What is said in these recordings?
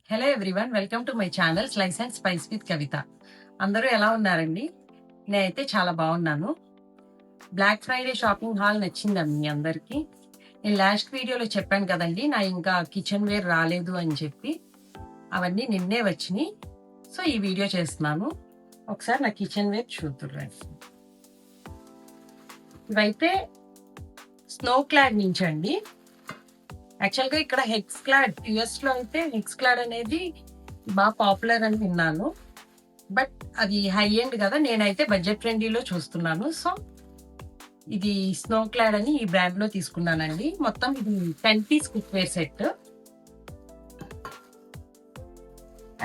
Hello everyone, welcome to my channel slice and spice with Kavitha. అందరూ ఎలా ఉన్నారండి? నేనైతే చాలా బాగున్నాను. బ్లాక్ ఫ్రైడే షాపింగ్ హాల్ నచ్చిందా మీ అందరికీ? నేను లాస్ట్ వీడియోలో చెప్పాను కదండి, నా ఇంకా కిచెన్ వేర్ రాలేదు అని చెప్పి. అవన్నీ నిన్నే వచ్చినాయి. సో ఈ వీడియో చేస్తున్నాను. ఒకసారి నా కిచెన్ వేర్ చూద్దురండి. ఇవైతే స్నో క్లాడ్ నుంచి అండి. యాక్చువల్గా ఇక్కడ హెక్స్ క్లాడ్, యుఎస్ లో అయితే హెక్స్ క్లాడ్ అనేది బాగా పాపులర్ అని విన్నాను. బట్ అది హై ఎండ్ కదా, నేనైతే బడ్జెట్ ఫ్రెండ్లీలో చూస్తున్నాను. సో ఇది స్నో క్లాడ్ అని ఈ బ్రాండ్ లో తీసుకున్నానండి. మొత్తం ఇది 10 పీస్ కుక్వేర్ సెట్.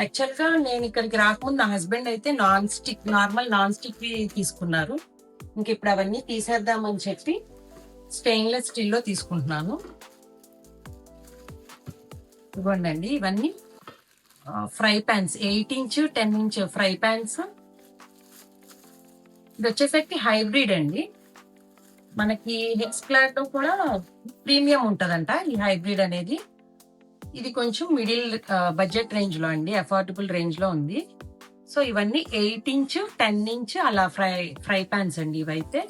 యాక్చువల్ గా నేను ఇక్కడికి రాకముందు నా హస్బెండ్ అయితే నార్మల్ నాన్ స్టిక్ తీసుకున్నారు. ఇంక ఇప్పుడు అవన్నీ తీసేద్దామని చెప్పి స్టెయిన్లెస్ స్టీల్ లో తీసుకుంటున్నాను. ఇవ్వండి, ఇవన్నీ fry fans, 8 inch 10 inch fry fans. ఇది వచ్చేసరికి హైబ్రిడ్ అండి. మనకి హెక్స్ క్లాడ్ లో కూడా ప్రీమియం ఉంటదంట ఈ హైబ్రిడ్ అనేది. ఇది కొంచెం మిడిల్ బడ్జెట్ రేంజ్ లో అండి, అఫోర్డబుల్ రేంజ్ లో ఉంది. సో ఇవన్నీ 8 ఇంచ్ 10 ఇంచ్ అలా ఫ్రై ప్యాన్స్ అండి. ఇవైతే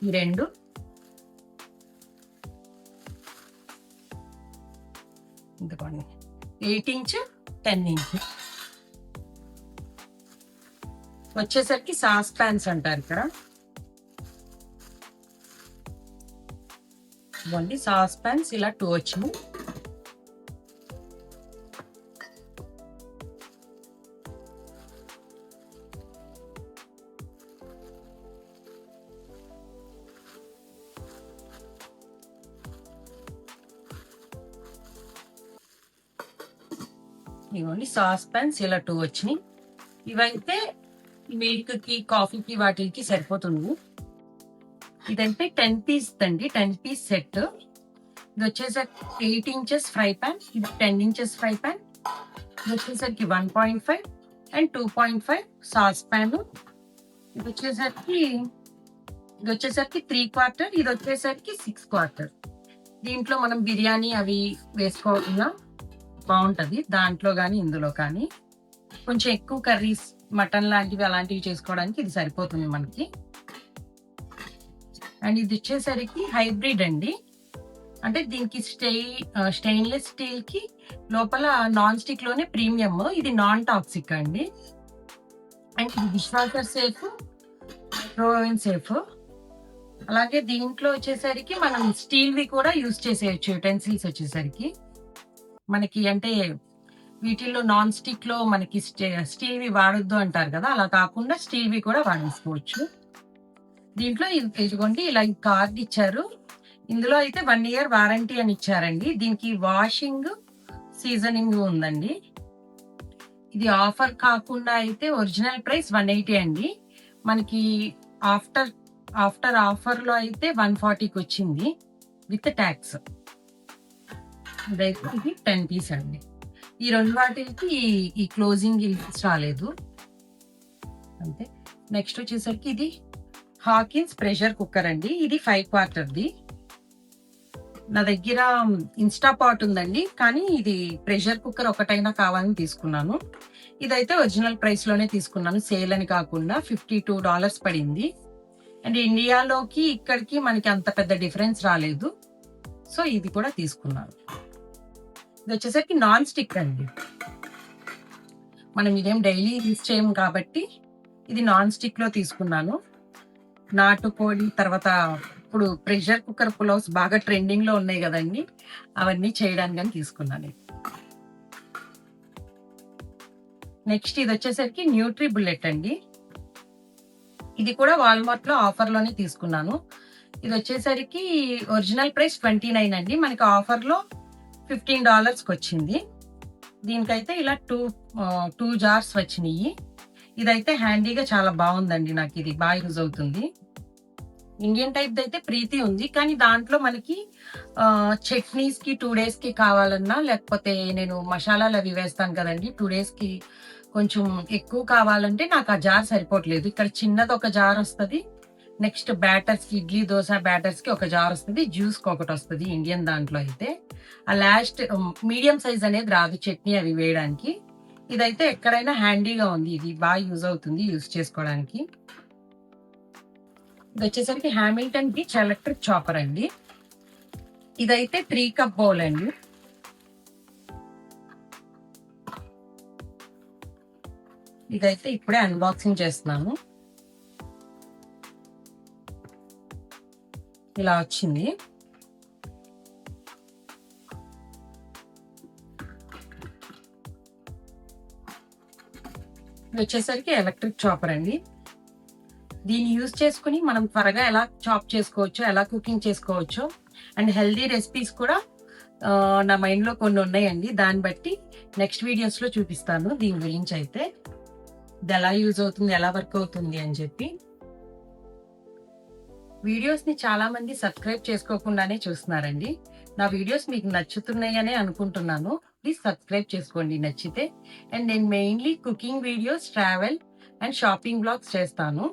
ఈ రెండు 8 ఇంచ్ 10 ఇంచ్ వచ్చేసరికి సాస్ ప్యాన్స్ అంటారు ఇక్కడ. ఇవ్వండి సాస్ ప్యాన్స్ ఇలా 2 వచ్చినాయి. ఇవ్వండి సాస్ ప్యాన్స్ ఇలా 2 వచ్చినాయి. ఇవైతే మిల్క్ కి కాఫీకి వాటికి సరిపోతుంది. ఇదంటే 10 పీస్ అండి, 10 పీస్ సెట్. ఇది వచ్చేసరికి 8 ఇంచెస్ ఫ్రై ప్యాన్, ఇది 10 ఇంచెస్ ఫ్రై ప్యాన్. ఇది వచ్చేసరికి 1.5 అండ్ 2.5 సాస్ ప్యాన్. ఇది వచ్చేసరికి 3/4, ఇది వచ్చేసరికి 6/4. దీంట్లో మనం బిర్యానీ అవి వేసుకోవాలన్నా బాగుంటది, దాంట్లో కానీ ఇందులో కానీ. కొంచెం ఎక్కువ కర్రీస్, మటన్ లాంటివి అలాంటివి చేసుకోవడానికి ఇది సరిపోతుంది మనకి. అండ్ ఇది వచ్చేసరికి హైబ్రిడ్ అండి. అంటే దీనికి స్టెయిన్లెస్ స్టీల్ కి లోపల నాన్ స్టిక్ లోనే ప్రీమియం. ఇది నాన్ టాక్సిక్ అండి. అండ్ ఇది dish washer safe, microwave safe. అలాగే దీంట్లో వచ్చేసరికి మనం స్టీల్ వి కూడా యూజ్ చేసేయచ్చు. యుటెన్సిల్స్ వచ్చేసరికి మనకి అంటే వీటిల్లో నాన్ స్టిక్ లో మనకి స్టీల్ వి వాడొద్దు అంటారు కదా, అలా కాకుండా స్టీల్ వి కూడా వాడేసుకోవచ్చు. దీంట్లో ఇదిగోండి ఇలా కార్డ్ ఇచ్చారు. ఇందులో అయితే 1 year వారంటీ అని ఇచ్చారండి. దీనికి వాషింగ్, సీజనింగ్ ఉందండి. ఇది ఆఫర్ కాకుండా అయితే ఒరిజినల్ ప్రైస్ 180 అండి. మనకి ఆఫ్టర్ ఆఫర్ లో అయితే 140కి వచ్చింది విత్ ట్యాక్స్. ఇదైతే ఇది 10 పీస్ అండి. ఈ రెండు వాటికి ఈ క్లోజింగ్ రాలేదు అంతే. నెక్స్ట్ వచ్చేసరికి ఇది హాకిన్స్ ప్రెషర్ కుక్కర్ అండి. ఇది 5/4ది. నా దగ్గర ఇన్స్టా పాట్ ఉందండి, కానీ ఇది ప్రెషర్ కుక్కర్ ఒకటైనా కావాలని తీసుకున్నాను. ఇదైతే ఒరిజినల్ ప్రైస్ లోనే తీసుకున్నాను, సేల్ అని కాకుండా. $52 పడింది. అండ్ ఇండియాలోకి ఇక్కడికి మనకి అంత పెద్ద డిఫరెన్స్ రాలేదు. సో ఇది కూడా తీసుకున్నాను. ఇది వచ్చేసరికి నాన్ స్టిక్ అండి. మనం ఇదేం డైలీ యూజ్ చేయము కాబట్టి ఇది నాన్ స్టిక్ లో తీసుకున్నాను. నాటుకోడి, తర్వాత ఇప్పుడు ప్రెషర్ కుక్కర్ పులావ్స్ బాగా ట్రెండింగ్ లో ఉన్నాయి కదండి, అవన్నీ చేయడానికి తీసుకున్నాను. నెక్స్ట్ ఇది వచ్చేసరికి న్యూట్రీ బుల్లెట్ అండి. ఇది కూడా వాల్మార్ట్ లో ఆఫర్ లోనే తీసుకున్నాను. ఇది వచ్చేసరికి ఒరిజినల్ ప్రైస్ 29 అండి, మనకి ఆఫర్ లో $15కి వచ్చింది. దీనికైతే ఇలా 2 జార్స్ వచ్చినాయి. ఇదైతే హ్యాండీగా చాలా బాగుందండి, నాకు ఇది బాగా యూజ్ అవుతుంది. ఇండియన్ టైప్ అయితే ప్రీతి ఉంది, కానీ దాంట్లో మనకి చట్నీస్ కి 2 days కి కావాలన్నా, లేకపోతే నేను మసాలాలు అవి వేస్తాను కదండి 2 days కి కొంచెం ఎక్కువ కావాలంటే నాకు ఆ జార్ సరిపోవట్లేదు. ఇక్కడ చిన్నది ఒక జార్ వస్తుంది, నెక్స్ట్ బ్యాటర్స్‌కి ఇడ్లీ, దోస బ్యాటర్స్‌కి ఒక జార్ వస్తది. జ్యూస్‌కి ఒకటొస్తది ఇండియన్ దాంట్లో అయితే. ఆ లాస్ట్ మీడియం సైజ్ అనేది రాదు చట్నీ అవి వేయడానికి. ఇదైతే ఎక్కడైనా హ్యాండీగా ఉంది. ఇది బాగా యూజ్ అవుతుంది యూజ్ చేసుకోవడానికి. ఇదొచ్చేసరికి హామిల్టన్ బీచ్ ఎలక్ట్రిక్ చాపర్ అండి. ఇదైతే 3 కప్ బౌల్ అండి. ఇదైతే ఇప్పుడే అన్బాక్సింగ్ చేస్తున్నాను. ఇలా వచ్చింది. ఇది వచ్చేసరికి ఎలక్ట్రిక్ చాపర్ అండి. దీన్ని యూజ్ చేసుకుని మనం త్వరగా ఎలా చాప్ చేసుకోవచ్చో, ఎలా కుకింగ్ చేసుకోవచ్చో అండ్ హెల్దీ రెసిపీస్ కూడా నా మైండ్‌లో కొన్ని ఉన్నాయండి. దాన్ని బట్టి నెక్స్ట్ వీడియోస్‌లో చూపిస్తాను దీని గురించి అయితే. ఇది ఎలా యూజ్ అవుతుంది, ఎలా వర్క్ అవుతుంది అని చెప్పి. వీడియోస్‌ని చాలా మంది సబ్స్క్రైబ్ చేసుకోకుండానే చూస్తున్నారండి. నా వీడియోస్ మీకు నచ్చుతున్నాయనే అనుకుంటున్నాను. ప్లీజ్ సబ్స్క్రైబ్ చేసుకోండి నచ్చితే. అండ్ నేను mainly cooking videos, travel and shopping vlogs చేస్తాను.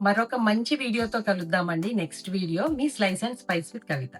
మరొక మంచి వీడియోతో కలుద్దామండి next video. Me slice and spice with Kavitha.